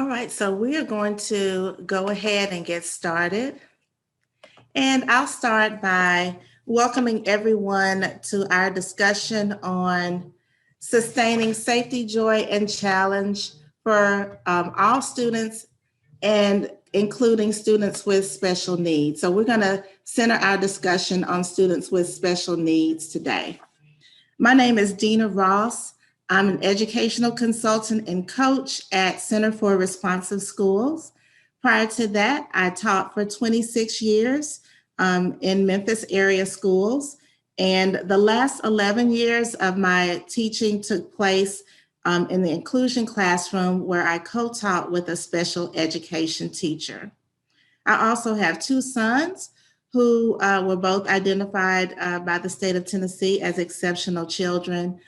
All right, so we are going to go ahead and get started. And I'll start by welcoming everyone to our discussion on sustaining safety, joy, and challenge for all students and including students with special needs. So we're going to center our discussion on students with special needs today. My name is Dina Ross. I'm an educational consultant and coach at Center for Responsive Schools. Prior to that, I taught for 26 years in Memphis area schools. And the last 11 years of my teaching took place in the inclusion classroom where I co-taught with a special education teacher. I also have two sons who were both identified by the state of Tennessee as exceptional children.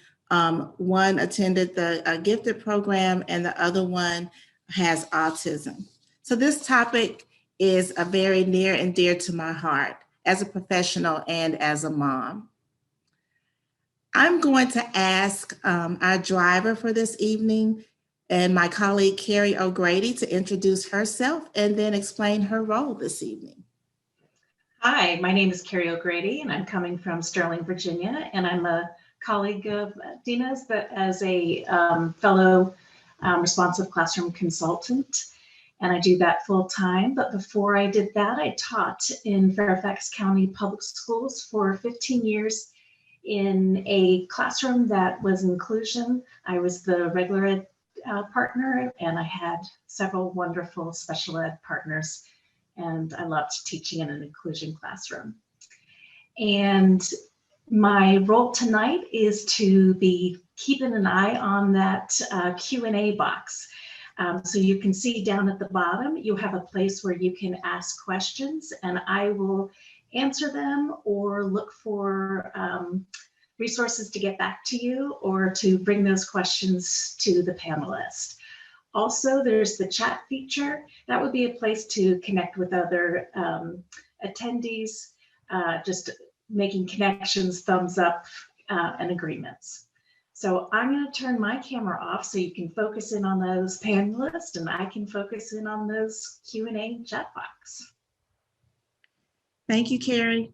One attended the gifted program and the other one has autism. So this topic is a very near and dear to my heart as a professional and as a mom. I'm going to ask our driver for this evening and my colleague Carrie O'Grady to introduce herself and then explain her role this evening. Hi, my name is Carrie O'Grady and I'm coming from Sterling, Virginia, and I'm a colleague of Dina's, but as a fellow responsive classroom consultant, and I do that full time. But before I did that, I taught in Fairfax County Public Schools for 15 years in a classroom that was inclusion. I was the regular ed partner, and I had several wonderful special ed partners, and I loved teaching in an inclusion classroom. And my role tonight is to be keeping an eye on that Q&A box. So you can see down at the bottom, you have a place where you can ask questions and I will answer them or look for resources to get back to you or to bring those questions to the panelists. Also, there's the chat feature. That would be a place to connect with other attendees, just making connections, thumbs up, and agreements. So I'm going to turn my camera off so you can focus in on those panelists and I can focus in on those Q&A chat box. Thank you, Carrie.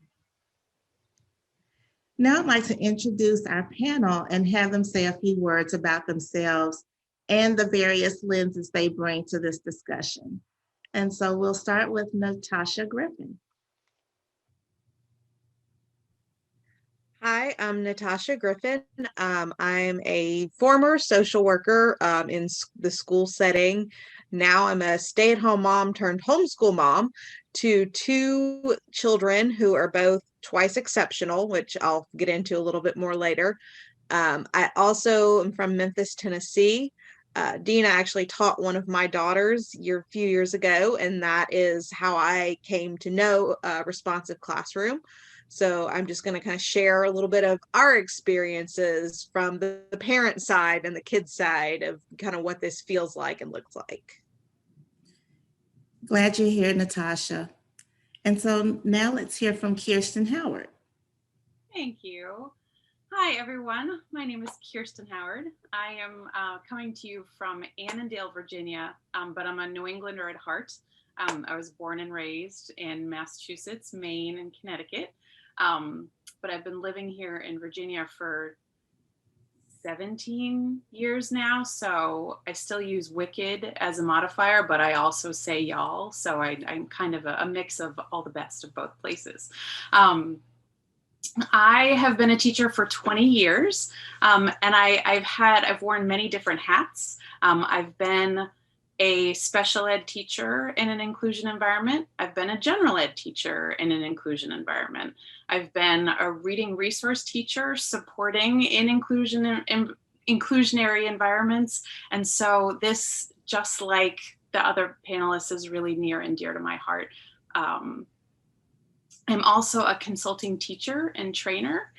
Now I'd like to introduce our panel and have them say a few words about themselves and the various lenses they bring to this discussion. And so we'll start with Natasha Griffin. Hi, I'm Natasha Griffin. I'm a former social worker in the school setting. Now I'm a stay-at-home mom turned homeschool mom to two children who are both twice exceptional, which I'll get into a little bit more later. I also am from Memphis, Tennessee. Dina actually taught one of my daughters a few years ago, and that is how I came to know Responsive Classroom. So I'm just going to kind of share a little bit of our experiences from the parent side and the kid side of kind of what this feels like and looks like. Glad you're here, Natasha. And so now let's hear from Kirsten Howard. Thank you. Hi, everyone. My name is Kirsten Howard. I am coming to you from Annandale, Virginia, but I'm a New Englander at heart. I was born and raised in Massachusetts, Maine, and Connecticut. But I've been living here in Virginia for 17 years now. So I still use wicked as a modifier, but I also say y'all. So I'm kind of a mix of all the best of both places. I have been a teacher for 20 years, and I've worn many different hats. I've been a special ed teacher in an inclusion environment. I've been a general ed teacher in an inclusion environment. I've been a reading resource teacher supporting in inclusionary environments. And so this, just like the other panelists, is really near and dear to my heart. I'm also a consulting teacher and trainer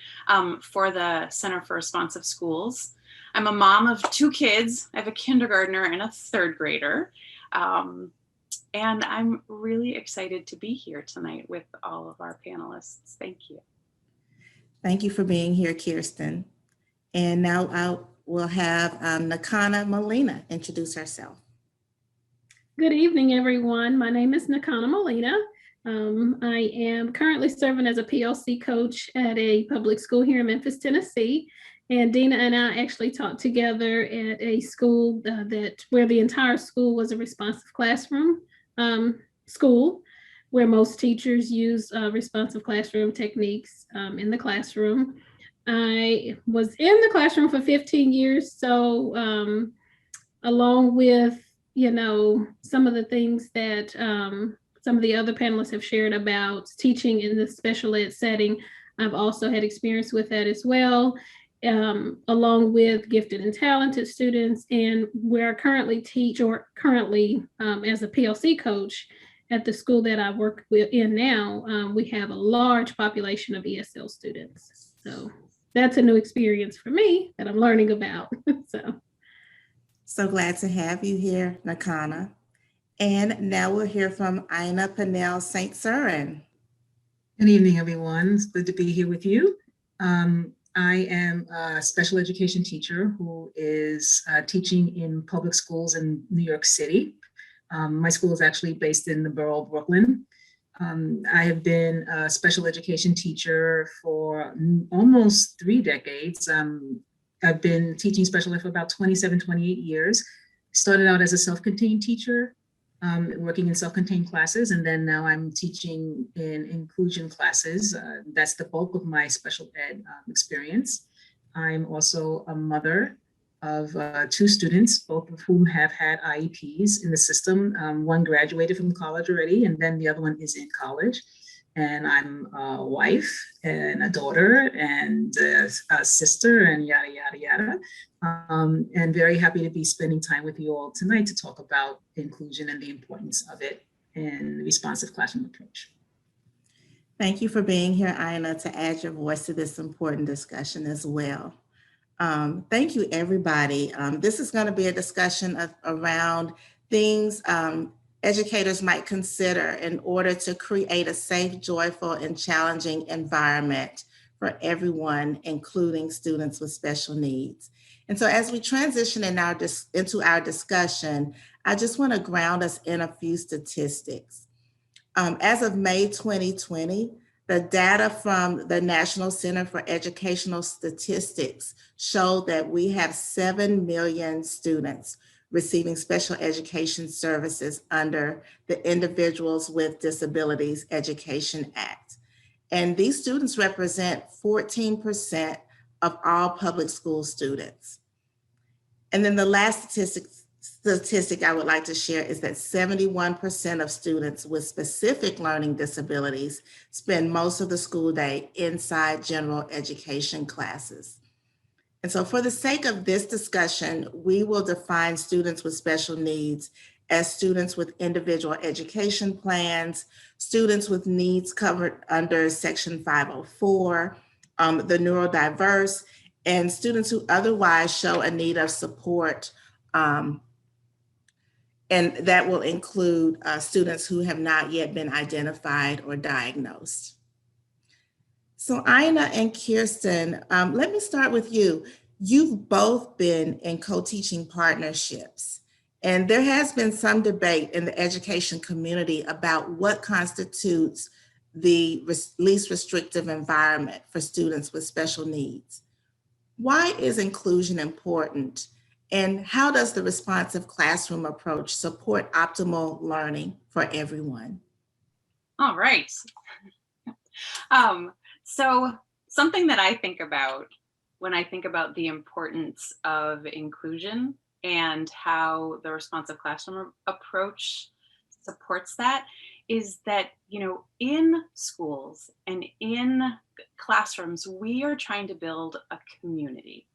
for the Center for Responsive Schools. I'm a mom of two kids. I have a kindergartner and a third grader. And I'm really excited to be here tonight with all of our panelists. Thank you. Thank you for being here, Kirsten. And now we'll have Nakana Molina introduce herself. Good evening, everyone. My name is Nakana Molina. I am currently serving as a PLC coach at a public school here in Memphis, Tennessee. And Dina and I actually taught together at a school where the entire school was a responsive classroom school, where most teachers use responsive classroom techniques in the classroom. I was in the classroom for 15 years, so along with some of the things that some of the other panelists have shared about teaching in the special ed setting. I've also had experience with that as well, along with gifted and talented students. And where I currently teach, or currently as a PLC coach at the school that I work in now, we have a large population of ESL students. So that's a new experience for me that I'm learning about. So glad to have you here, Nakana. And now we'll hear from Aina Pannell St. Cyrin. Good evening, everyone. It's good to be here with you. I am a special education teacher who is teaching in public schools in New York City. My school is actually based in the borough of Brooklyn. I have been a special education teacher for almost 3 decades. I've been teaching special ed for about 27, 28 years. Started out as a self-contained teacher, working in self-contained classes, and then now I'm teaching in inclusion classes. That's the bulk of my special ed experience. I'm also a mother of 2 students, both of whom have had IEPs in the system. One graduated from college already, and then the other one is in college. And I'm a wife and a daughter and a sister and yada, yada, yada. And very happy to be spending time with you all tonight to talk about inclusion and the importance of it in the responsive classroom approach. Thank you for being here, Aina, to add your voice to this important discussion as well. Thank you, everybody. This is going to be a discussion around things educators might consider in order to create a safe, joyful, and challenging environment for everyone, including students with special needs. And so as we transition into our discussion, I just want to ground us in a few statistics. As of May 2020, the data from the National Center for Educational Statistics showed that we have 7 million students receiving special education services under the Individuals with Disabilities Education Act. And these students represent 14% of all public school students. And then the last statistic I would like to share is that 71% of students with specific learning disabilities spend most of the school day inside general education classes. And so for the sake of this discussion, we will define students with special needs as students with individual education plans, students with needs covered under Section 504, the neurodiverse, and students who otherwise show a need of support. And that will include students who have not yet been identified or diagnosed. So Aina and Kirsten, let me start with you. You've both been in co-teaching partnerships, and there has been some debate in the education community about what constitutes the least restrictive environment for students with special needs. Why is inclusion important? And how does the responsive classroom approach support optimal learning for everyone? All right. So something that I think about when I think about the importance of inclusion and how the responsive classroom approach supports that is that, in schools and in classrooms, we are trying to build a community.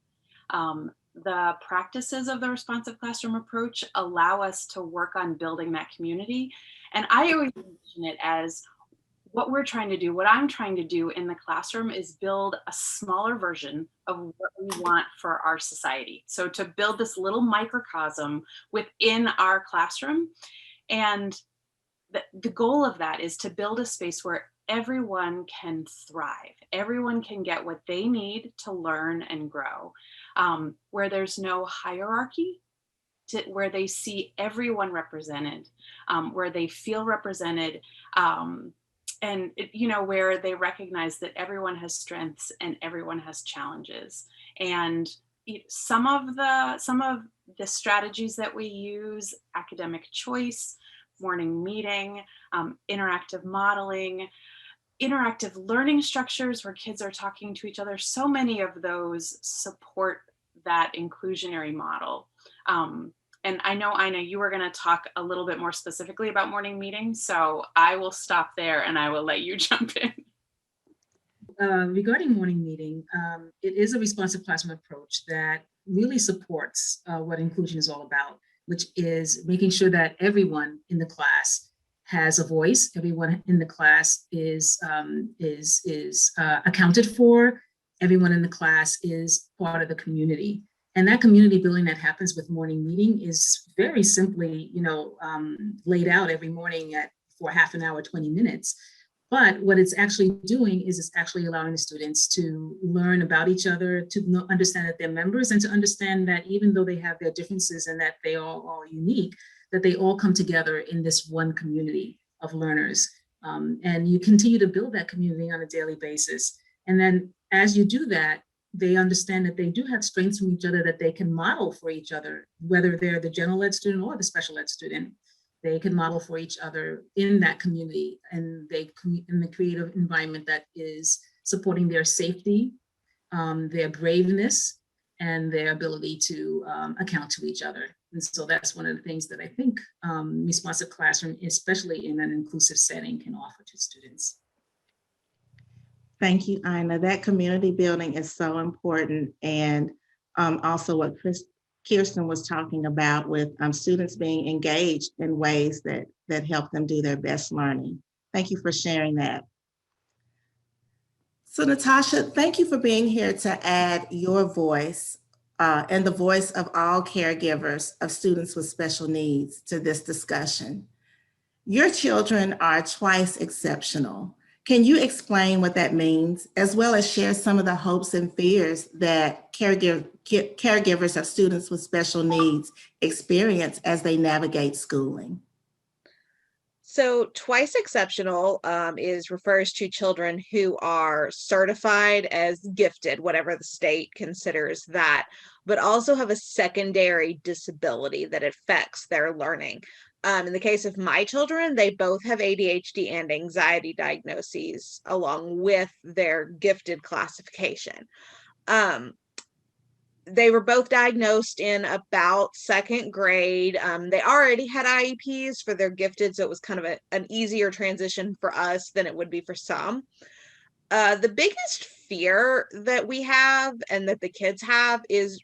The practices of the responsive classroom approach allow us to work on building that community. And I always envision it as what I'm trying to do in the classroom is build a smaller version of what we want for our society. So to build this little microcosm within our classroom. And the goal of that is to build a space where everyone can thrive. Everyone can get what they need to learn and grow, where there's no hierarchy where they see everyone represented, where they feel represented, and where they recognize that everyone has strengths and everyone has challenges. And some of the strategies that we use, academic choice, morning meeting, interactive modeling, interactive learning structures where kids are talking to each other, so many of those support that inclusionary model. And I know, Aina, you were going to talk a little bit more specifically about morning meetings, so I will stop there and I will let you jump in. Regarding morning meeting, it is a responsive classroom approach that really supports what inclusion is all about, which is making sure that everyone in the class has a voice, everyone in the class is accounted for, everyone in the class is part of the community. And that community building that happens with morning meeting is very simply, laid out every morning for half an hour, 20 minutes. But what it's actually doing is it's actually allowing the students to learn about each other, to understand that they're members, and to understand that even though they have their differences and that they all unique, that they all come together in this one community of learners. And you continue to build that community on a daily basis. And then as you do that, they understand that they do have strengths from each other that they can model for each other, whether they're the general ed student or the special ed student. They can model for each other in that community, and in the creative environment that is supporting their safety, their braveness, and their ability to account to each other. And so that's one of the things that I think responsive classroom, especially in an inclusive setting, can offer to students. Thank you, Aina. That community building is so important. And also what Kirsten was talking about with students being engaged in ways that help them do their best learning. Thank you for sharing that. So Natasha, thank you for being here to add your voice and the voice of all caregivers of students with special needs to this discussion. Your children are twice exceptional. Can you explain what that means, as well as share some of the hopes and fears that caregivers of students with special needs experience as they navigate schooling? So twice exceptional refers to children who are certified as gifted, whatever the state considers that, but also have a secondary disability that affects their learning. In the case of my children, they both have ADHD and anxiety diagnoses along with their gifted classification. They were both diagnosed in about second grade. They already had IEPs for their gifted, so it was kind of an easier transition for us than it would be for some. The biggest fear that we have and that the kids have is,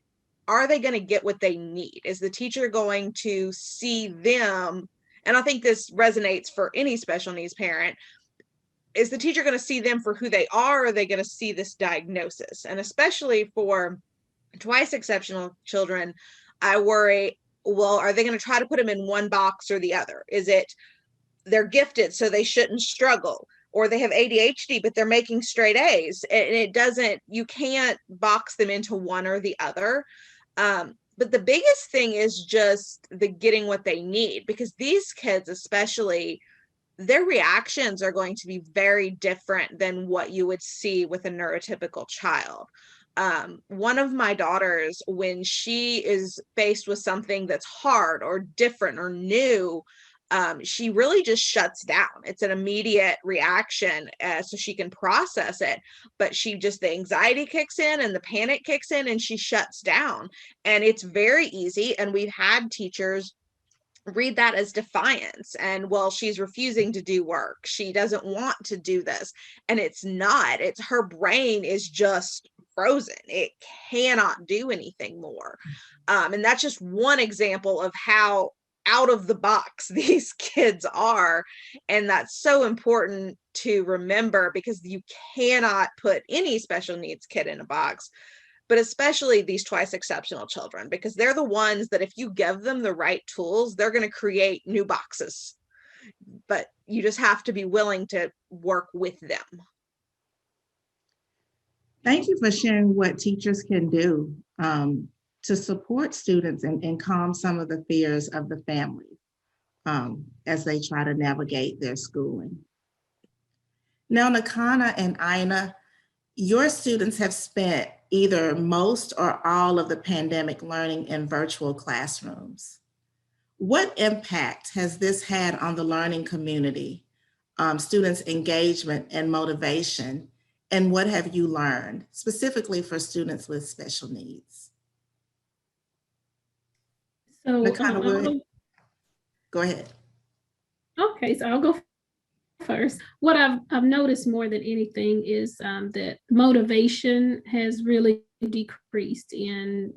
are they going to get what they need? Is the teacher going to see them? And I think this resonates for any special needs parent. Is the teacher going to see them for who they are, or are they going to see this diagnosis? And especially for twice exceptional children, I worry, well, are they going to try to put them in one box or the other? Is it they're gifted, so they shouldn't struggle? Or they have ADHD, but they're making straight A's, and you can't box them into one or the other. But the biggest thing is just the getting what they need, because these kids, especially, their reactions are going to be very different than what you would see with a neurotypical child. One of my daughters, when she is faced with something that's hard or different or new, she really just shuts down. It's an immediate reaction, so she can process it, but the anxiety kicks in and the panic kicks in and she shuts down. And it's very easy. And we've had teachers read that as defiance, and, well, she's refusing to do work, she doesn't want to do this. And it's not. It's her brain is just frozen. It cannot do anything more. And that's just one example of how out of the box these kids are. And that's so important to remember, because you cannot put any special needs kid in a box, but especially these twice exceptional children, because they're the ones that if you give them the right tools, they're going to create new boxes. But you just have to be willing to work with them. Thank you for sharing what teachers can do to support students and calm some of the fears of the family as they try to navigate their schooling. Now, Nakana and Aina, your students have spent either most or all of the pandemic learning in virtual classrooms. What impact has this had on the learning community, students' engagement and motivation, and what have you learned, specifically for students with special needs? So Nakana, go ahead. Okay, so I'll go first. What I've noticed more than anything is that motivation has really decreased in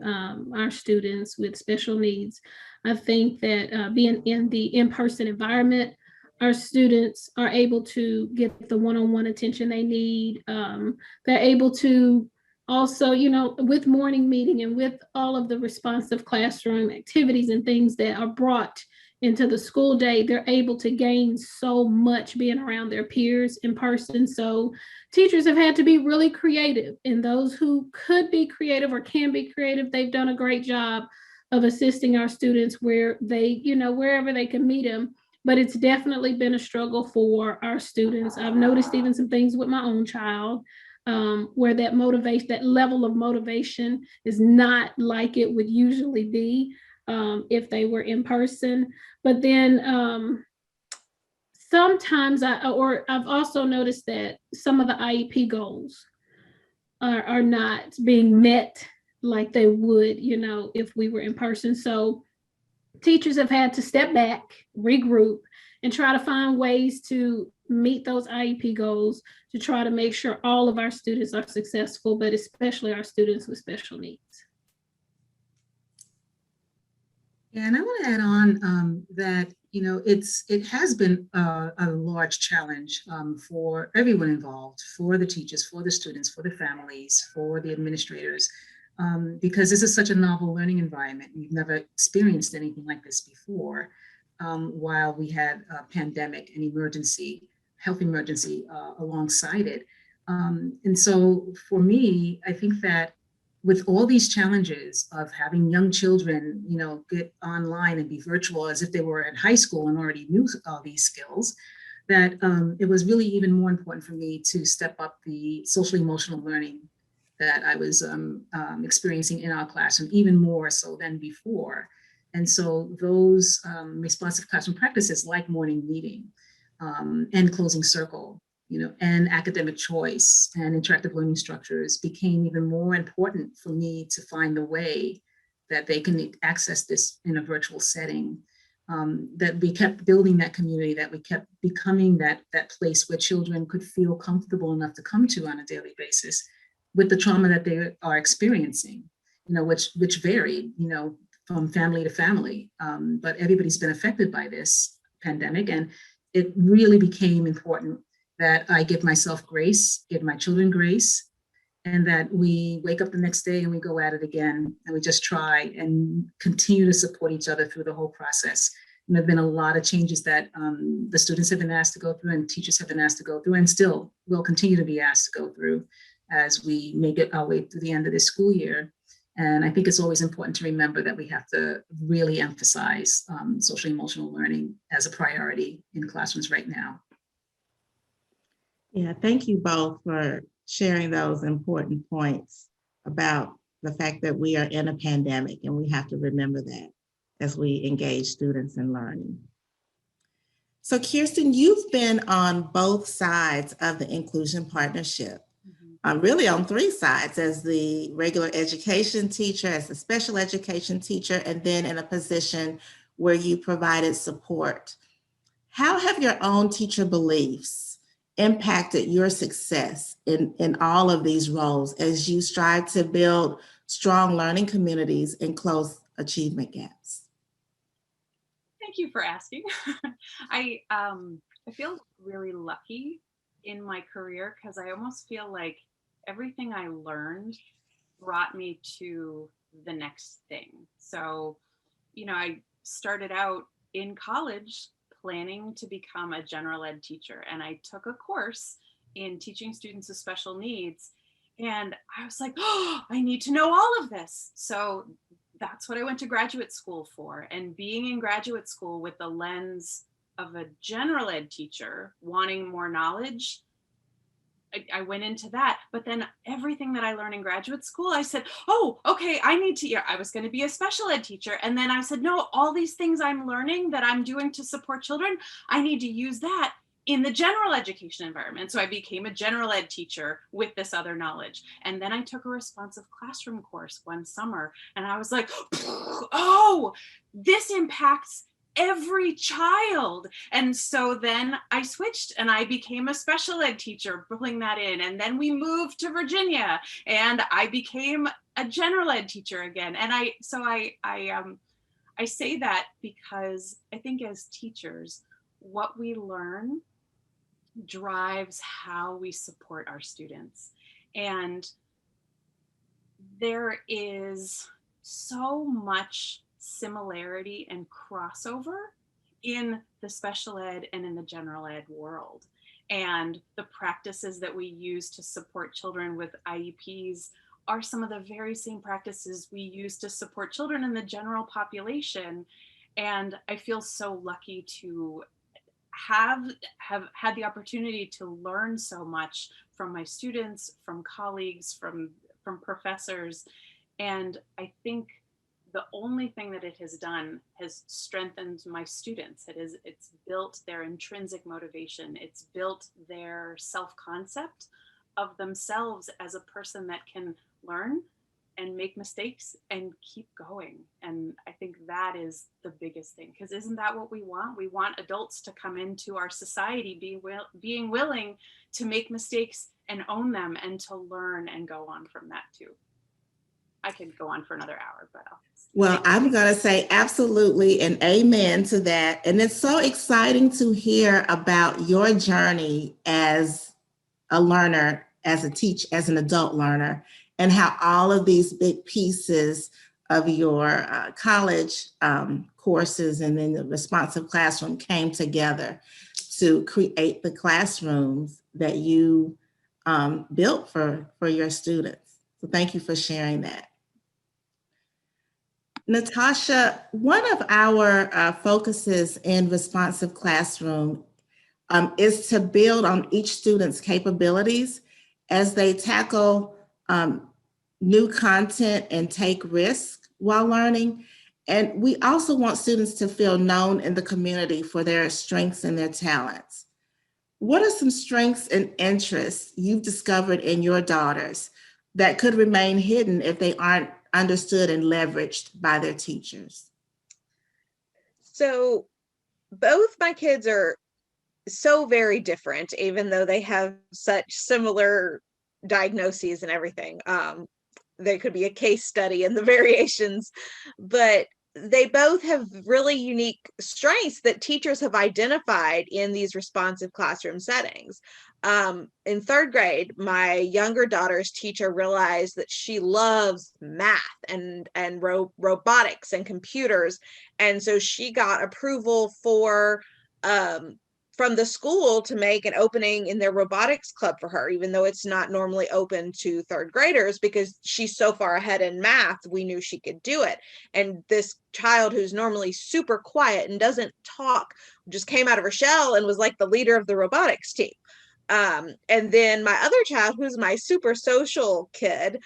our students with special needs. I think that being in the in-person environment, our students are able to get the one-on-one attention they need. They're able to also, with morning meeting and with all of the responsive classroom activities and things that are brought into the school day, they're able to gain so much being around their peers in person. So teachers have had to be really creative, and those who could be creative or can be creative, they've done a great job of assisting our students where they, wherever they can meet them. But it's definitely been a struggle for our students. I've noticed even some things with my own child where that level of motivation is not like it would usually be if they were in person. But then sometimes I've also noticed that some of the IEP goals are not being met like they would, if we were in person. So teachers have had to step back, regroup, and try to find ways to meet those IEP goals to try to make sure all of our students are successful, but especially our students with special needs. Yeah, and I want to add on that, it has been a large challenge for everyone involved, for the teachers, for the students, for the families, for the administrators, because this is such a novel learning environment. We've never experienced anything like this before, while we had a pandemic and health emergency alongside it. And so for me, I think that with all these challenges of having young children, get online and be virtual as if they were in high school and already knew all these skills, that it was really even more important for me to step up the social emotional learning that I was experiencing in our classroom, even more so than before. And so those responsive classroom practices like morning meeting and closing circle, and academic choice and interactive learning structures became even more important for me to find the way that they can access this in a virtual setting, that we kept building that community, that we kept becoming that place where children could feel comfortable enough to come to on a daily basis with the trauma that they are experiencing, which varied, from family to family. But everybody's been affected by this pandemic, and it really became important that I give myself grace, give my children grace, and that we wake up the next day and we go at it again, and we just try and continue to support each other through the whole process. And there have been a lot of changes that the students have been asked to go through and teachers have been asked to go through, and still will continue to be asked to go through as we make it our way through the end of this school year. And I think it's always important to remember that we have to really emphasize social emotional learning as a priority in classrooms right now. Yeah, thank you both for sharing those important points about the fact that we are in a pandemic, and we have to remember that as we engage students in learning. So Kirsten, you've been on both sides of the inclusion partnership, really on three sides, as the regular education teacher, as the special education teacher, and then in a position where you provided support. How have your own teacher beliefs impacted your success in all of these roles as you strive to build strong learning communities and close achievement gaps? Thank you for asking. I feel really lucky in my career because I almost feel like everything I learned brought me to the next thing. So, I started out in college planning to become a general ed teacher, and I took a course in teaching students with special needs, and I was like, oh, I need to know all of this. So that's what I went to graduate school for. And being in graduate school with the lens of a general ed teacher wanting more knowledge, I went into that. But then everything that I learned in graduate school, I said, oh, okay, I need to, yeah, I was going to be a special ed teacher. And then I said, no, all these things I'm learning that I'm doing to support children, I need to use that in the general education environment. So I became a general ed teacher with this other knowledge. And then I took a responsive classroom course one summer, and I was like, oh, this impacts every child. And so then I switched and I became a special ed teacher, pulling that in. And then we moved to Virginia and I became a general ed teacher again. And I say that because I think as teachers, what we learn drives how we support our students. And there is so much similarity and crossover in the special ed and in the general ed world. And the practices that we use to support children with IEPs are some of the very same practices we use to support children in the general population. And I feel so lucky to have had the opportunity to learn so much from my students, from colleagues, from professors. And I think the only thing that it has done has strengthened my students. It's built their intrinsic motivation. It's built their self-concept of themselves as a person that can learn and make mistakes and keep going. And I think that is the biggest thing, because isn't that what we want? We want adults to come into our society being willing to make mistakes and own them and to learn and go on from that too. I could go on for another hour, but Well, I'm going to say absolutely and amen to that. And it's so exciting to hear about your journey as a learner, as an adult learner, and how all of these big pieces of your college courses and then the responsive classroom came together to create the classrooms that you built for your students. So thank you for sharing that. Natasha, one of our focuses in responsive classroom is to build on each student's capabilities as they tackle new content and take risks while learning. And we also want students to feel known in the community for their strengths and their talents. What are some strengths and interests you've discovered in your daughters that could remain hidden if they aren't understood and leveraged by their teachers? So both my kids are so very different, even though they have such similar diagnoses and everything. They could be a case study in the variations, but they both have really unique strengths that teachers have identified in these responsive classroom settings. In third grade, my younger daughter's teacher realized that she loves math and robotics and computers. And so she got approval from the school to make an opening in their robotics club for her, even though it's not normally open to third graders, because she's so far ahead in math, we knew she could do it. And this child who's normally super quiet and doesn't talk just came out of her shell and was like the leader of the robotics team. And then my other child, who's my super social kid,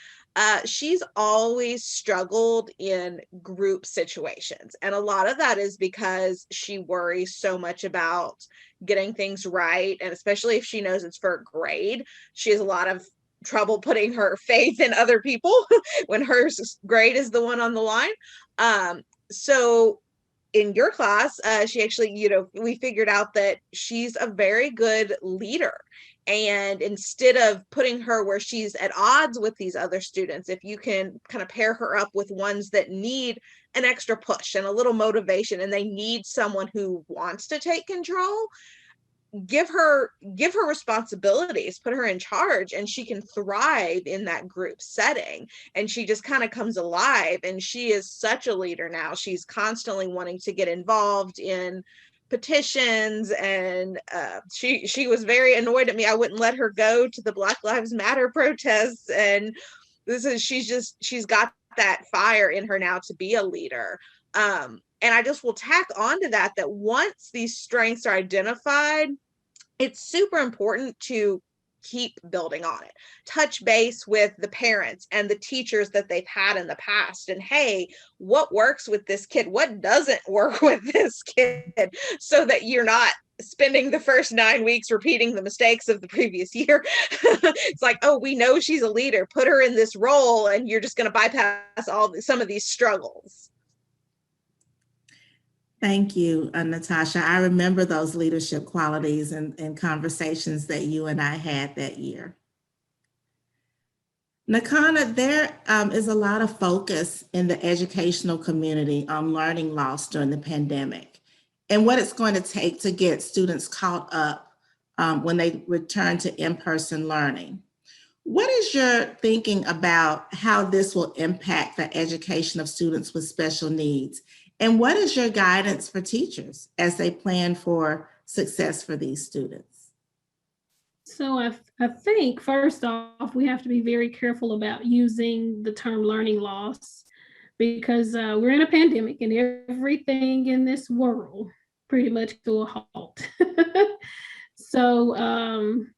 she's always struggled in group situations. And a lot of that is because she worries so much about getting things right. And especially if she knows it's for a grade, she has a lot of trouble putting her faith in other people when her grade is the one on the line. So in your class, she actually, we figured out that she's a very good leader. And instead of putting her where she's at odds with these other students, if you can kind of pair her up with ones that need an extra push and a little motivation, and they need someone who wants to take control, give her responsibilities, put her in charge, and she can thrive in that group setting. And she just kind of comes alive, and she is such a leader now. She's constantly wanting to get involved in petitions, and she was very annoyed at me. I wouldn't let her go to the Black Lives Matter protests, and she's got that fire in her now to be a leader. And I just will tack onto that once these strengths are identified, it's super important to keep building on it. Touch base with the parents and the teachers that they've had in the past. And hey, what works with this kid? What doesn't work with this kid? So that you're not spending the first 9 weeks repeating the mistakes of the previous year. It's like, oh, we know she's a leader. Put her in this role and you're just going to bypass some of these struggles. Thank you, Natasha. I remember those leadership qualities and conversations that you and I had that year. Nakana, there is a lot of focus in the educational community on learning loss during the pandemic and what it's going to take to get students caught up when they return to in-person learning. What is your thinking about how this will impact the education of students with special needs? And what is your guidance for teachers as they plan for success for these students? So I think first off, we have to be very careful about using the term learning loss because we're in a pandemic and everything in this world pretty much to a halt. So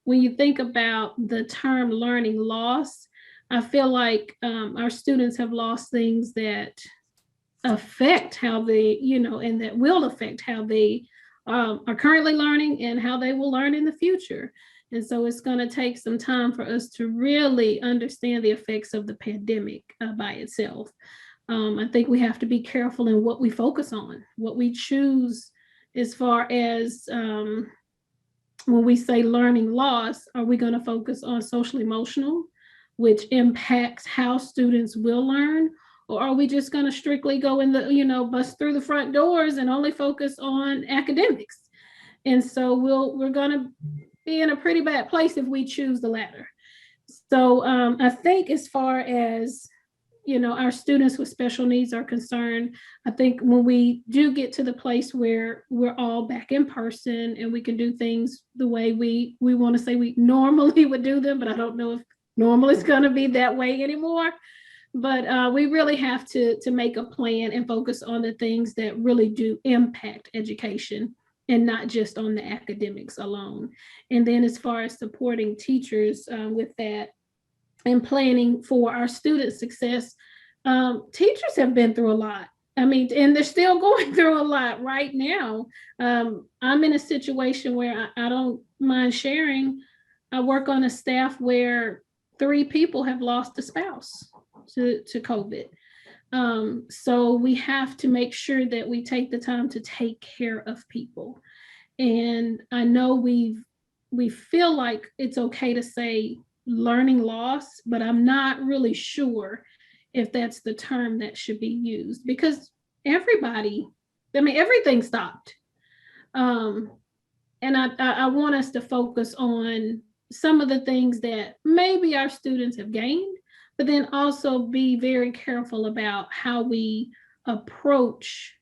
when you think about the term learning loss, I feel like our students have lost things that affect how they, and that will affect how they are currently learning and how they will learn in the future. And so it's going to take some time for us to really understand the effects of the pandemic by itself. I think we have to be careful in what we focus on, what we choose as far as when we say learning loss, are we going to focus on social emotional, which impacts how students will learn? Or are we just going to strictly go in the, bust through the front doors and only focus on academics? And so we're going to be in a pretty bad place if we choose the latter. So I think as far as, our students with special needs are concerned, I think when we do get to the place where we're all back in person and we can do things the way we want to say we normally would do them, but I don't know if normal is going to be that way anymore. But we really have to make a plan and focus on the things that really do impact education and not just on the academics alone. And then as far as supporting teachers with that and planning for our student success, teachers have been through a lot. I mean, and they're still going through a lot right now. I'm in a situation where I don't mind sharing. I work on a staff where 3 people have lost a spouse to COVID. So we have to make sure that we take the time to take care of people. And I know we feel like it's okay to say learning loss, but I'm not really sure if that's the term that should be used because everything stopped. And I want us to focus on some of the things that maybe our students have gained, but then also be very careful about how we approach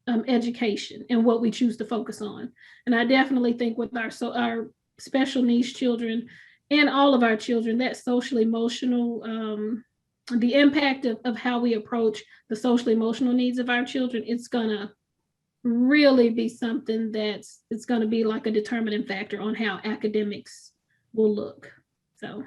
education and what we choose to focus on. And I definitely think with our special needs children and all of our children, that social emotional, the impact of how we approach the social emotional needs of our children, it's gonna really be something it's gonna be like a determining factor on how academics will look. So.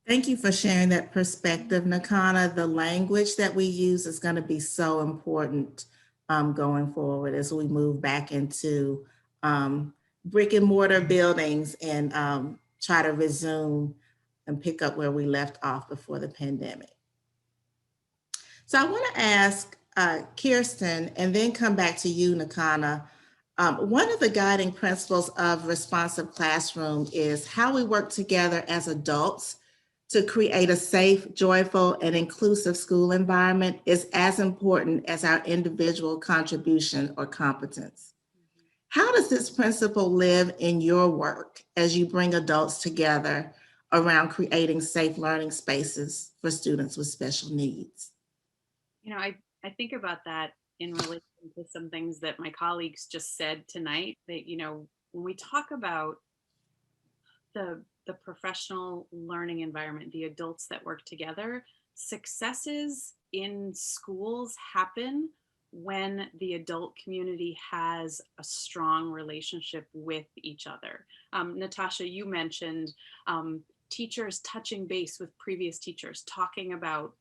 Thank you for sharing that perspective, Nakana. The language that we use is going to be so important going forward as we move back into brick and mortar buildings and try to resume and pick up where we left off before the pandemic. So I want to ask Kirsten and then come back to you, Nakana. One of the guiding principles of responsive classroom is how we work together as adults to create a safe, joyful, and inclusive school environment is as important as our individual contribution or competence. How does this principle live in your work as you bring adults together around creating safe learning spaces for students with special needs? I think about that in relation to some things that my colleagues just said tonight, that, when we talk about the professional learning environment, the adults that work together, successes in schools happen when the adult community has a strong relationship with each other. Natasha, you mentioned teachers touching base with previous teachers, talking about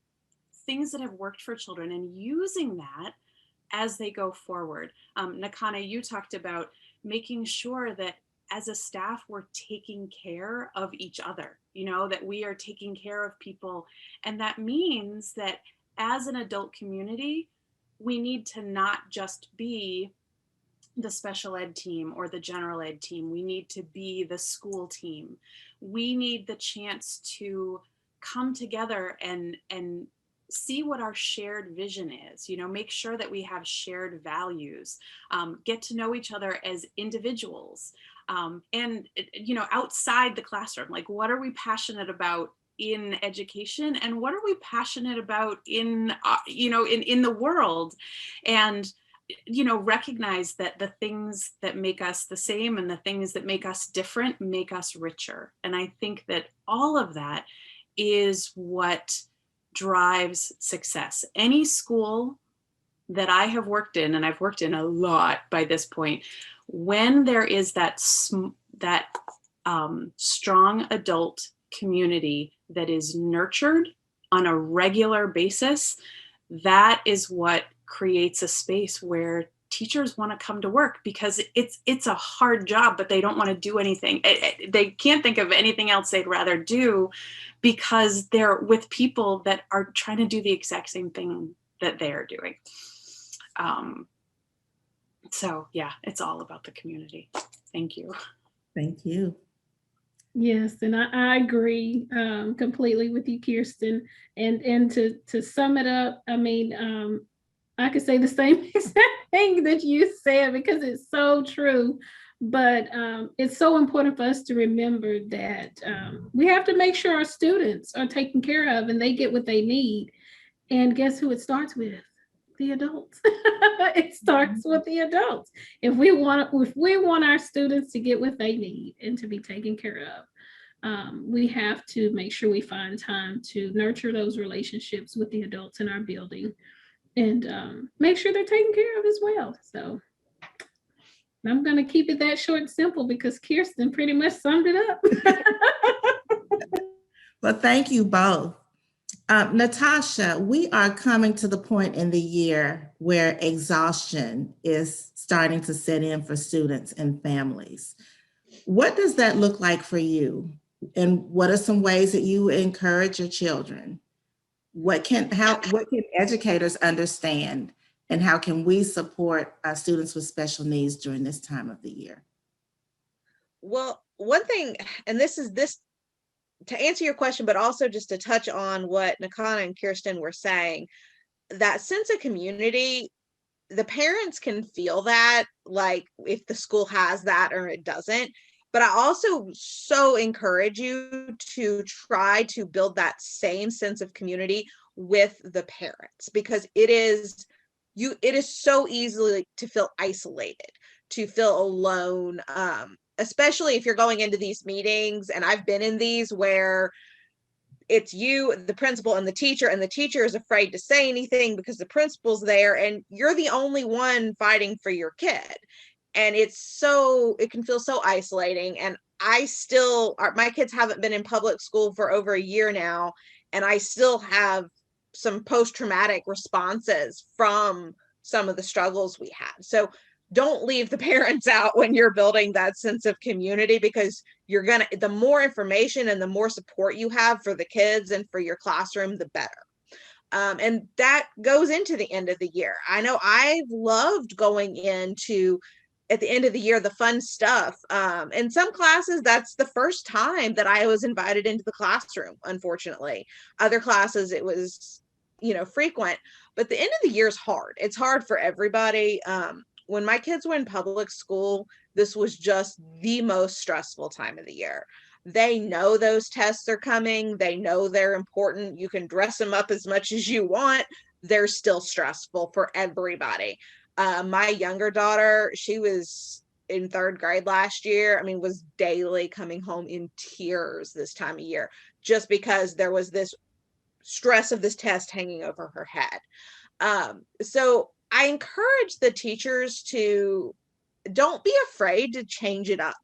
things that have worked for children and using that as they go forward. Nakana, you talked about making sure that as a staff, we're taking care of each other, that we are taking care of people. And that means that as an adult community, we need to not just be the special ed team or the general ed team. We need to be the school team. We need the chance to come together and see what our shared vision is, make sure that we have shared values, get to know each other as individuals, and outside the classroom, like what are we passionate about in education and what are we passionate about in the world, and recognize that the things that make us the same and the things that make us different make us richer. And I think that all of that is what drives success. Any school that I have worked in, and I've worked in a lot by this point, when there is that strong adult community that is nurtured on a regular basis, that is what creates a space where teachers want to come to work, because it's a hard job, but they don't want to do anything. They can't think of anything else they'd rather do, because they're with people that are trying to do the exact same thing that they are doing. So yeah, it's all about the community. Thank you. Thank you. Yes, and I agree completely with you, Kirsten. And to sum it up, I mean, I could say the same exact thing that you said, because it's so true. But it's so important for us to remember that we have to make sure our students are taken care of and they get what they need. And guess who it starts with? The adults. It starts with the adults. If we want our students to get what they need and to be taken care of, we have to make sure we find time to nurture those relationships with the adults in our building, and make sure they're taken care of as well. So I'm going to keep it that short and simple, because Kirsten pretty much summed it up. Well, thank you both. Natasha, we are coming to the point in the year where exhaustion is starting to set in for students and families. What does that look like for you? And what are some ways that you encourage your children? What can educators understand, and how can we support students with special needs during this time of the year? Well, one thing, and this to answer your question, but also just to touch on what Nakana and Kirsten were saying, that sense of community, the parents can feel that, like if the school has that or it doesn't. But I also so encourage you to try to build that same sense of community with the parents, because it is so easy to feel isolated, to feel alone, especially if you're going into these meetings. And I've been in these where it's you, the principal, and the teacher is afraid to say anything because the principal's there and you're the only one fighting for your kid. And it can feel so isolating. And my kids haven't been in public school for over a year now, and I still have some post-traumatic responses from some of the struggles we had. So don't leave the parents out when you're building that sense of community, because the more information and the more support you have for the kids and for your classroom, the better. And that goes into the end of the year. I know I've loved going into, at the end of the year, the fun stuff. In some classes, that's the first time that I was invited into the classroom, unfortunately. Other classes, it was, frequent. But the end of the year is hard. It's hard for everybody. When my kids were in public school, this was just the most stressful time of the year. They know those tests are coming. They know they're important. You can dress them up as much as you want. They're still stressful for everybody. My younger daughter, she was in 3rd grade last year. I mean, was daily coming home in tears this time of year, just because there was this stress of this test hanging over her head. So I encourage the teachers to don't be afraid to change it up.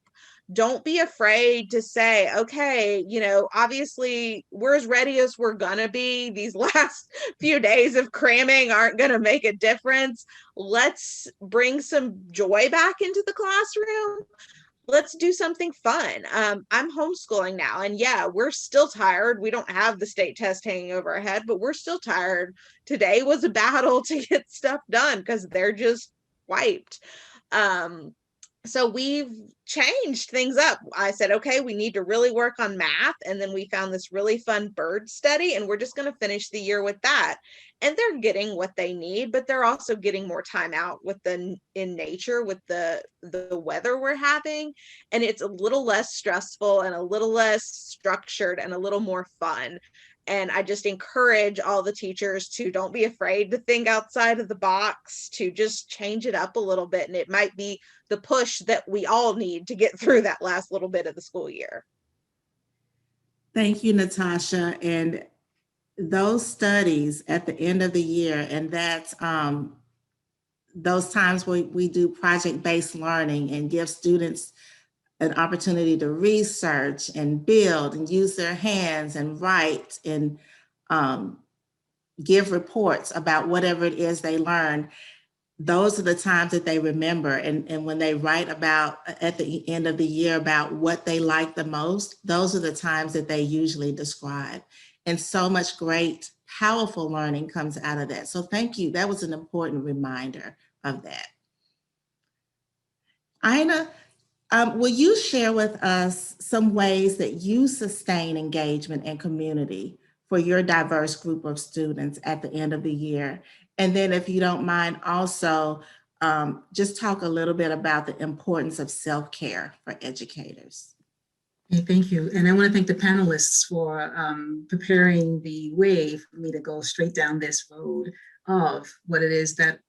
Don't be afraid to say, okay, obviously we're as ready as we're gonna be. These last few days of cramming aren't gonna make a difference. Let's bring some joy back into the classroom. Let's do something fun. I'm homeschooling now, and yeah, we're still tired. We don't have the state test hanging over our head, but we're still tired. Today was a battle to get stuff done because they're just wiped. So we've changed things up. I said, okay, we need to really work on math. And then we found this really fun bird study, and we're just going to finish the year with that. And they're getting what they need, but they're also getting more time out in nature with the weather we're having. And it's a little less stressful and a little less structured and a little more fun. And I just encourage all the teachers to don't be afraid to think outside of the box, to just change it up a little bit. And it might be the push that we all need to get through that last little bit of the school year. Thank you, Natasha. And those studies at the end of the year, and that's those times where we do project-based learning and give students an opportunity to research and build and use their hands and write and give reports about whatever it is they learned. Those are the times that they remember. And when they write about at the end of the year about what they like the most, those are the times that they usually describe. And so much great, powerful learning comes out of that. So thank you. That was an important reminder of that. Aina, will you share with us some ways that you sustain engagement and community for your diverse group of students at the end of the year? And then if you don't mind, also just talk a little bit about the importance of self-care for educators. Okay, thank you. And I want to thank the panelists for preparing the way for me to go straight down this road of what it is that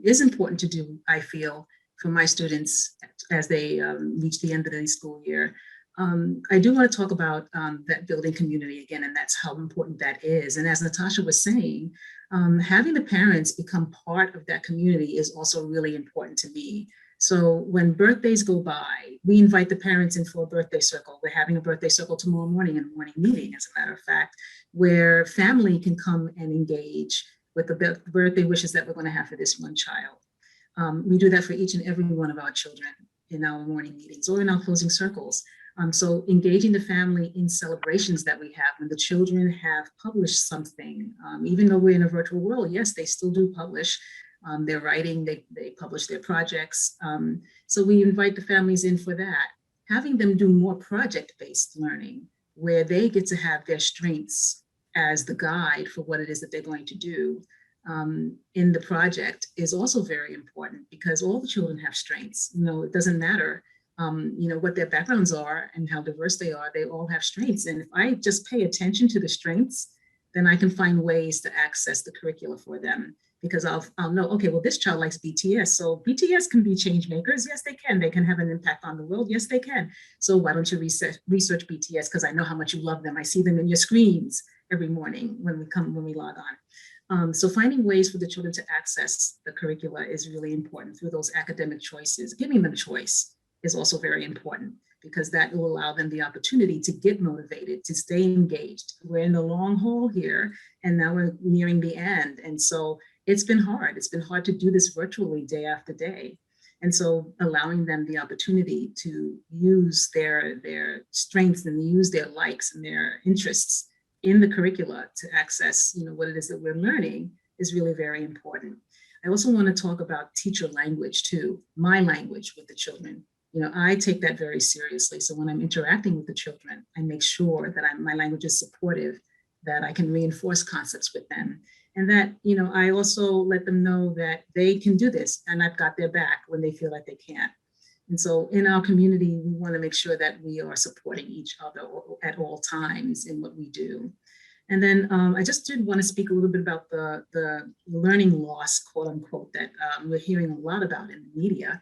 is important to do, I feel, for my students as they reach the end of the school year. I do want to talk about that building community again, and that's how important that is. And as Natasha was saying, having the parents become part of that community is also really important to me. So when birthdays go by, we invite the parents in for a birthday circle. We're having a birthday circle tomorrow morning in a morning meeting, as a matter of fact, where family can come and engage with the birthday wishes that we're going to have for this one child. We do that for each and every one of our children in our morning meetings or in our closing circles. So engaging the family in celebrations that we have when the children have published something, even though we're in a virtual world, yes, they still do publish. They're writing, they publish their projects. So we invite the families in for that. Having them do more project-based learning where they get to have their strengths as the guide for what it is that they're going to do in the project is also very important, because all the children have strengths. It doesn't matter what their backgrounds are and how diverse they are, they all have strengths. And if I just pay attention to the strengths, then I can find ways to access the curricula for them, because I'll know, okay, well, this child likes BTS. So BTS can be change makers. Yes, they can. They can have an impact on the world. Yes, they can. So why don't you research BTS? Because I know how much you love them. I see them in your screens every morning when we log on. So finding ways for the children to access the curricula is really important through those academic choices. Giving them choice is also very important, because that will allow them the opportunity to get motivated, to stay engaged. We're in the long haul here, and now we're nearing the end. And so it's been hard. It's been hard to do this virtually day after day. And so allowing them the opportunity to use their strengths and use their likes and their interests in the curricula to access, what it is that we're learning is really very important. I also want to talk about teacher language too, my language with the children. I take that very seriously. So when I'm interacting with the children, I make sure that my language is supportive, that I can reinforce concepts with them. And that, I also let them know that they can do this and I've got their back when they feel like they can't. And so in our community, we want to make sure that we are supporting each other at all times in what we do. And then I just did want to speak a little bit about the learning loss, quote unquote, that we're hearing a lot about in the media.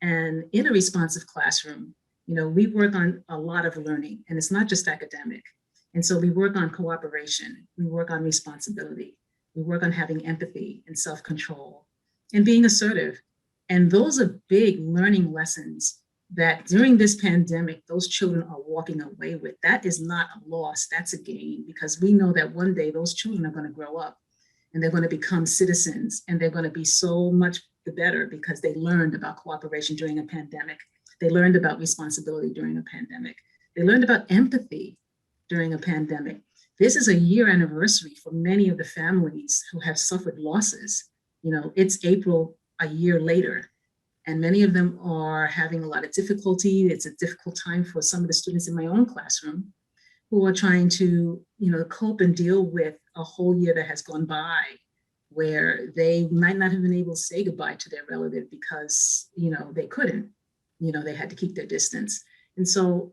And in a responsive classroom, we work on a lot of learning, and it's not just academic. And so we work on cooperation, we work on responsibility, we work on having empathy and self-control and being assertive. And those are big learning lessons that during this pandemic, those children are walking away with. That is not a loss, that's a gain, because we know that one day those children are going to grow up and they're going to become citizens, and they're going to be so much the better because they learned about cooperation during a pandemic. They learned about responsibility during a pandemic. They learned about empathy during a pandemic. This is a year anniversary for many of the families who have suffered losses. You know, it's April a year later, and many of them are having a lot of difficulty. It's a difficult time for some of the students in my own classroom who are trying to, you know, cope and deal with a whole year that has gone by where they might not have been able to say goodbye to their relative because, you know, they couldn't, you know, they had to keep their distance. And so,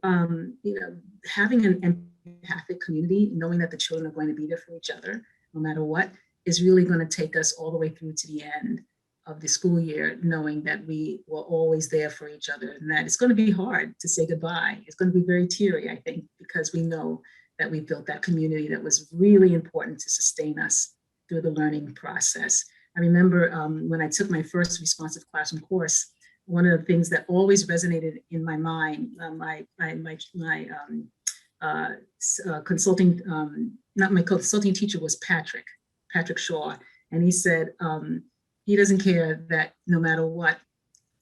you know, having an empathic community, knowing that the children are going to be there for each other, no matter what, is really going to take us all the way through to the end of the school year, knowing that we were always there for each other, and that it's going to be hard to say goodbye. It's going to be very teary, I think, because we know that we built that community that was really important to sustain us through the learning process. I remember when I took my first responsive classroom course, one of the things that always resonated in my mind, my consulting, not my consulting teacher was Patrick Shaw, and he said, he doesn't care that no matter what,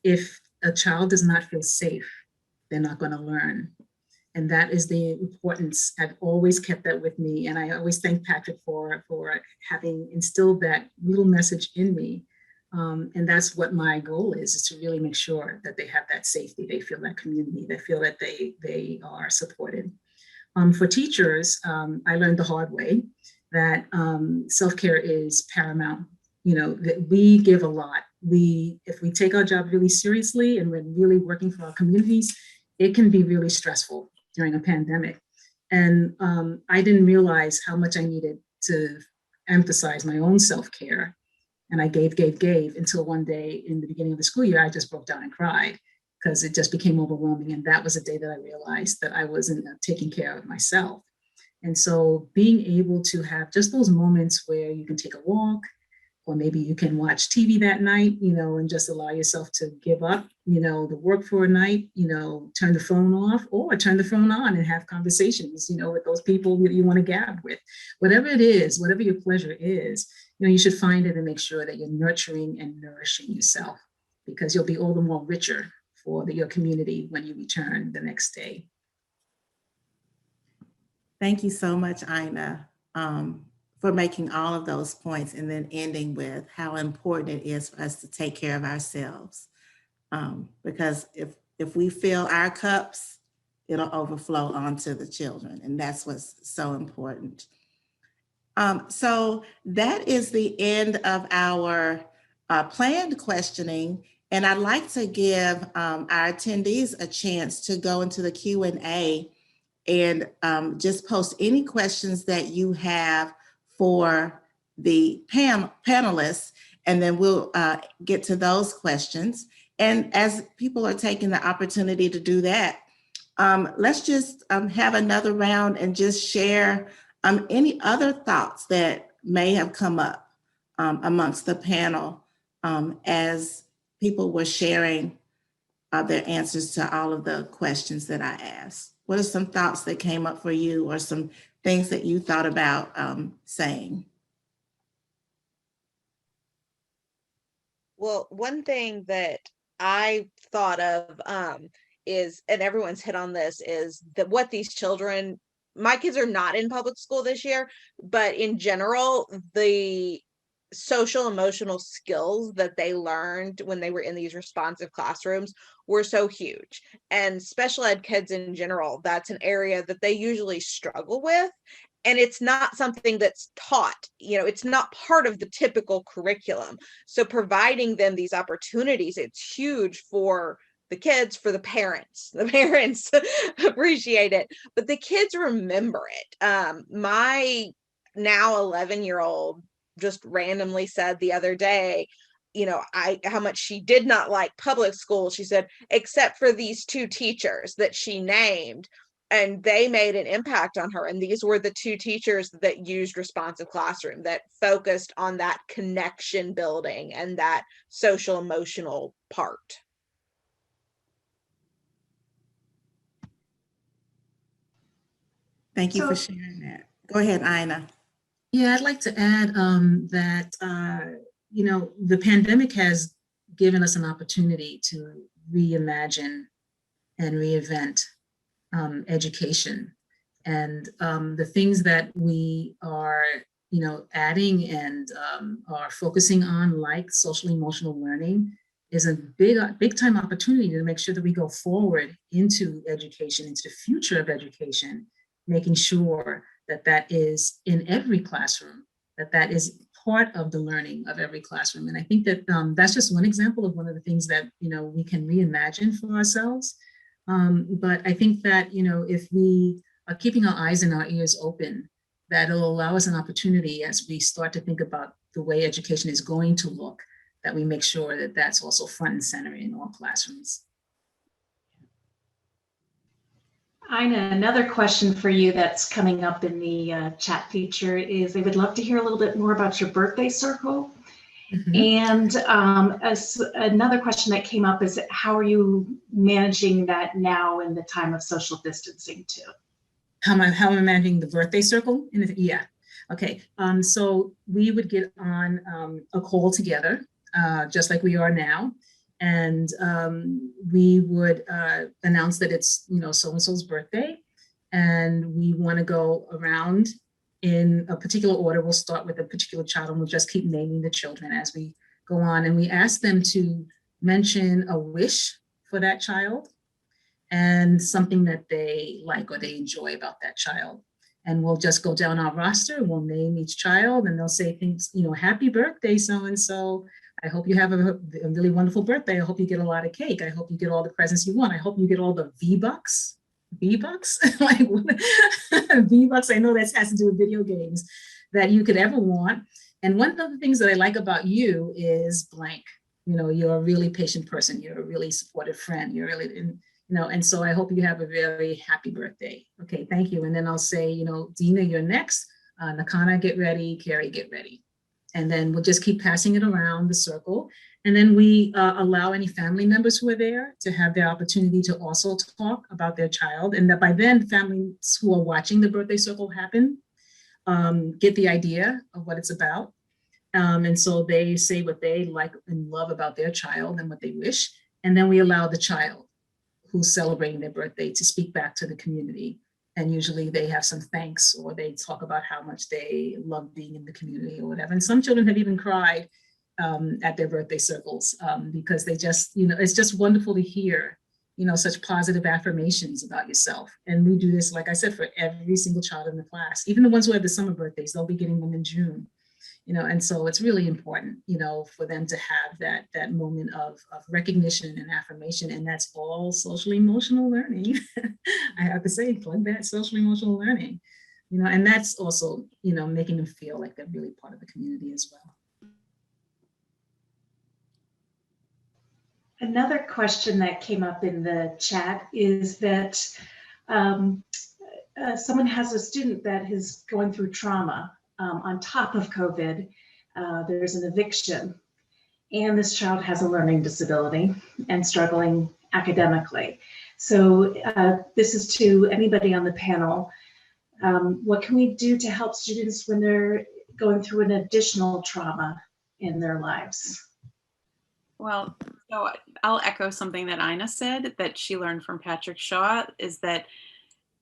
if a child does not feel safe, they're not going to learn. And that is the importance. I've always kept that with me. And I always thank Patrick for having instilled that little message in me. And that's what my goal is to really make sure that they have that safety, they feel that community, they feel that they are supported. For teachers, I learned the hard way that self-care is paramount. You know, that we give a lot. If we take our job really seriously and we're really working for our communities, it can be really stressful during a pandemic. And I didn't realize how much I needed to emphasize my own self-care. And I gave until one day in the beginning of the school year, I just broke down and cried because it just became overwhelming. And that was a day that I realized that I wasn't taking care of myself. And so being able to have just those moments where you can take a walk, or maybe you can watch TV that night, you know, and just allow yourself to give up, you know, the work for a night, you know, turn the phone off or turn the phone on and have conversations, you know, with those people that you want to gab with. Whatever it is, whatever your pleasure is, you know, you should find it and make sure that you're nurturing and nourishing yourself, because you'll be all the more richer for your community when you return the next day. Thank you so much, Aina, for making all of those points and then ending with how important it is for us to take care of ourselves. Because if we fill our cups, it'll overflow onto the children. And that's what's so important. So that is the end of our planned questioning. And I'd like to give our attendees a chance to go into the Q&A and just post any questions that you have for the panelists, and then we'll get to those questions. And as people are taking the opportunity to do that, let's just have another round and just share any other thoughts that may have come up amongst the panel as people were sharing their answers to all of the questions that I asked. What are some thoughts that came up for you, or some things that you thought about saying? Well, one thing that I thought of is, and everyone's hit on this, is that what these children, my kids are not in public school this year, but in general, the social emotional skills that they learned when they were in these responsive classrooms were so huge. And special ed kids in general, that's an area that they usually struggle with. And it's not something that's taught, you know, it's not part of the typical curriculum. So providing them these opportunities, it's huge for the kids, for the parents. The parents appreciate it, but the kids remember it. My now 11-year-old just randomly said the other day, you know, how much she did not like public school. She said, except for these two teachers that she named. and they made an impact on her. And these were the two teachers that used responsive classroom, that focused on that connection building and that social emotional part. Thank you for So- sharing that. Go ahead, Ina. Yeah, I'd like to add that, the pandemic has given us an opportunity to reimagine and reinvent education. And the things that we are, adding and are focusing on, like social emotional learning, is a big time opportunity to make sure that we go forward into education, into the future of education, making sure that that is in every classroom, that is part of the learning of every classroom. And I think that that's just one example of one of the things that, we can reimagine for ourselves. But I think that, if we are keeping our eyes and our ears open, that'll allow us an opportunity as we start to think about the way education is going to look, that we make sure that that's also front and center in all classrooms. Ina, another question for you that's coming up in the chat feature is they would love to hear a little bit more about your birthday circle. And another question that came up is, how are you managing that now in the time of social distancing too? How am I managing the birthday circle? Yeah. Okay. So we would get on a call together, just like we are now. And we would announce that it's, so-and-so's birthday. And we want to go around in a particular order. We'll start with a particular child and we'll just keep naming the children as we go on. And we ask them to mention a wish for that child and something that they like or they enjoy about that child. And we'll just go down our roster, we'll name each child, and they'll say things, happy birthday, so-and-so. I hope you have a really wonderful birthday. I hope you get a lot of cake. I hope you get all the presents you want. I hope you get all the V-Bucks. V-Bucks? Like V-Bucks, I know that has to do with video games, that you could ever want. And one of the things that I like about you is blank. You're a really patient person. You're a really supportive friend. You're really, and so I hope you have a very happy birthday. Okay, thank you. And then I'll say, Dina, you're next. Nakana, get ready. Carrie, get ready. And then we'll just keep passing it around the circle. And then we allow any family members who are there to have their opportunity to also talk about their child. And that by then, families who are watching the birthday circle happen get the idea of what it's about. And so they say what they like and love about their child and what they wish. And then we allow the child who's celebrating their birthday to speak back to the community. And usually they have some thanks, or they talk about how much they love being in the community or whatever. And some children have even cried at their birthday circles because they just, it's just wonderful to hear, such positive affirmations about yourself. And we do this, like I said, for every single child in the class, even the ones who have the summer birthdays, they'll be getting them in June. And so it's really important, for them to have that moment of recognition and affirmation. And that's all social emotional learning. I have to say, plug that social emotional learning, and that's also, making them feel like they're really part of the community as well. Another question that came up in the chat is that someone has a student that is going through trauma. On top of COVID, there's an eviction, and this child has a learning disability and struggling academically. So this is to anybody on the panel. What can we do to help students when they're going through an additional trauma in their lives? Well, so I'll echo something that Ina said that she learned from Patrick Shaw, is that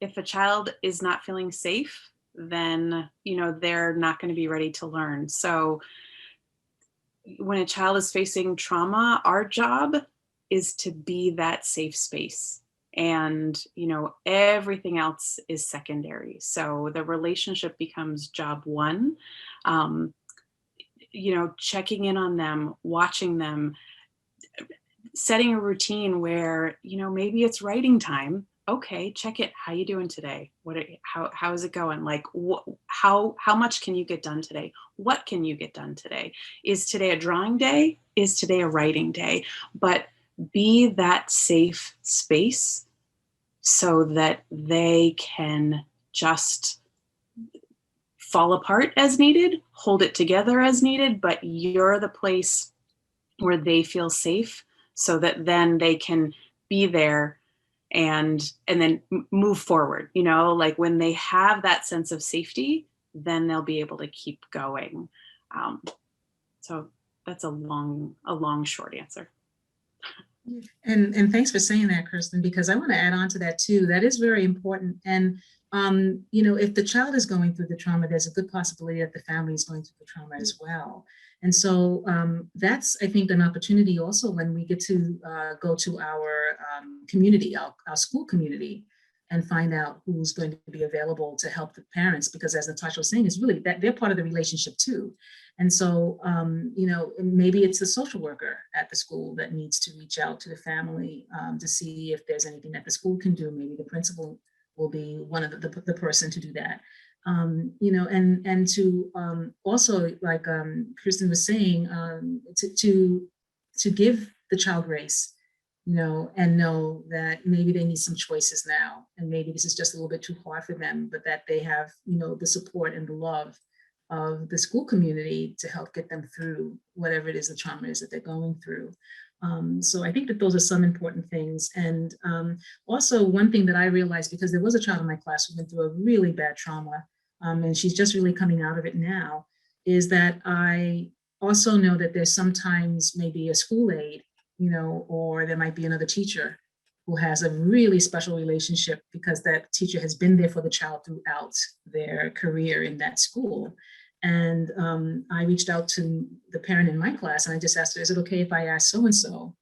if a child is not feeling safe, then they're not going to be ready to learn. So when a child is facing trauma, our job is to be that safe space, and everything else is secondary. So the relationship becomes job one. Checking in on them, watching them, setting a routine where maybe it's writing time. Okay, check it. How you doing today? How is it going? Like, how much can you get done today? What can you get done today? Is today a drawing day? Is today a writing day? But be that safe space so that they can just fall apart as needed, hold it together as needed, but you're the place where they feel safe so that then they can be there and then move forward. Like when they have that sense of safety, then they'll be able to keep going. So that's a long short answer. And thanks for saying that, Kirsten, because I want to add on to that too. That is very important. And if the child is going through the trauma, there's a good possibility that the family is going through the trauma as well. And so that's, I think, an opportunity also when we get to go to our community, our school community, and find out who's going to be available to help the parents, because as Natasha was saying, it's really that they're part of the relationship too. And so, maybe it's a social worker at the school that needs to reach out to the family to see if there's anything that the school can do. Maybe the principal will be one of the person to do that. And to also, like Kirsten was saying, to give the child grace, and know that maybe they need some choices now, and maybe this is just a little bit too hard for them, but that they have, the support and the love of the school community to help get them through whatever it is, the trauma is that they're going through. So I think that those are some important things. And also one thing that I realized, because there was a child in my class who went through a really bad trauma, and she's just really coming out of it now, is that I also know that there's sometimes maybe a school aide, or there might be another teacher who has a really special relationship because that teacher has been there for the child throughout their career in that school. And I reached out to the parent in my class and I just asked her, is it okay if I ask so-and-so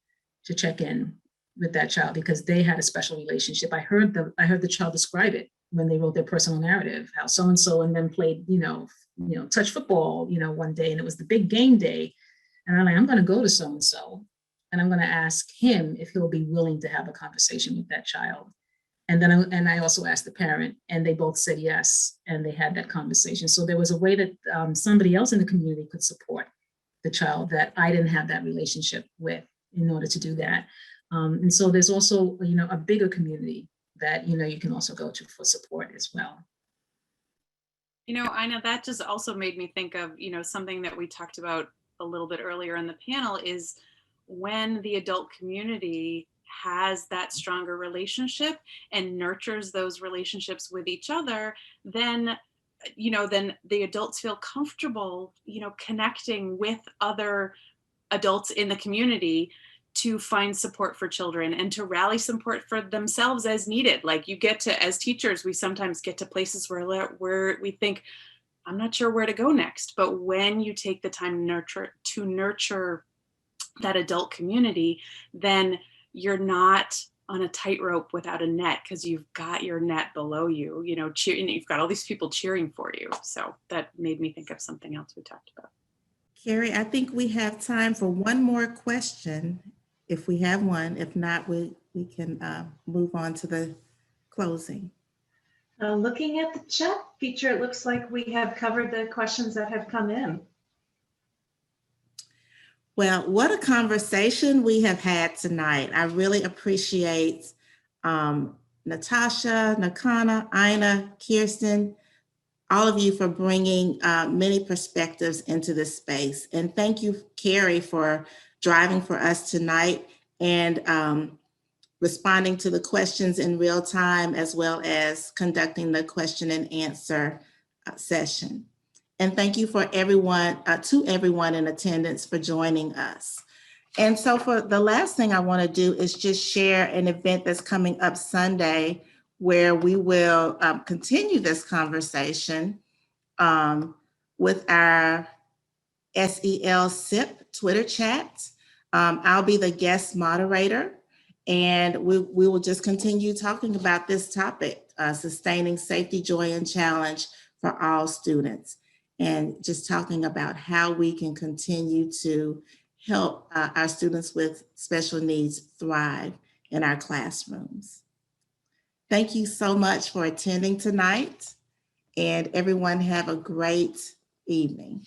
to check in with that child, because they had a special relationship. I heard the child describe it when they wrote their personal narrative, how so-and-so and them played, touch football, one day, and it was the big game day. And I'm like, I'm going to go to so-and-so and I'm going to ask him if he'll be willing to have a conversation with that child. And then I also asked the parent, and they both said yes, and they had that conversation. So there was a way that somebody else in the community could support the child that I didn't have that relationship with in order to do that. And so there's also, a bigger community that, you can also go to for support as well. Aina, that just also made me think of, something that we talked about a little bit earlier in the panel, is when the adult community has that stronger relationship and nurtures those relationships with each other, then the adults feel comfortable, connecting with other adults in the community to find support for children and to rally support for themselves as needed. Like you get to, as teachers, we sometimes get to places where we think, I'm not sure where to go next. But when you take the time to nurture that adult community, then you're not on a tightrope without a net, because you've got your net below you, you've got all these people cheering for you. So that made me think of something else we talked about. Carrie, I think we have time for one more question, if we have one. If not, we can move on to the closing. Looking at the chat feature, it looks like we have covered the questions that have come in. Well, what a conversation we have had tonight. I really appreciate Natasha, Nakana, Aina, Kirsten, all of you for bringing many perspectives into this space. And thank you, Carrie, for driving for us tonight and responding to the questions in real time, as well as conducting the question and answer session. And thank you for everyone, to everyone in attendance for joining us. And so for the last thing I want to do is just share an event that's coming up Sunday, where we will continue this conversation with our SEL SIP Twitter chat. I'll be the guest moderator, and we will just continue talking about this topic, sustaining safety, joy, and challenge for all students, and just talking about how we can continue to help our students with special needs thrive in our classrooms. Thank you so much for attending tonight, and everyone have a great evening.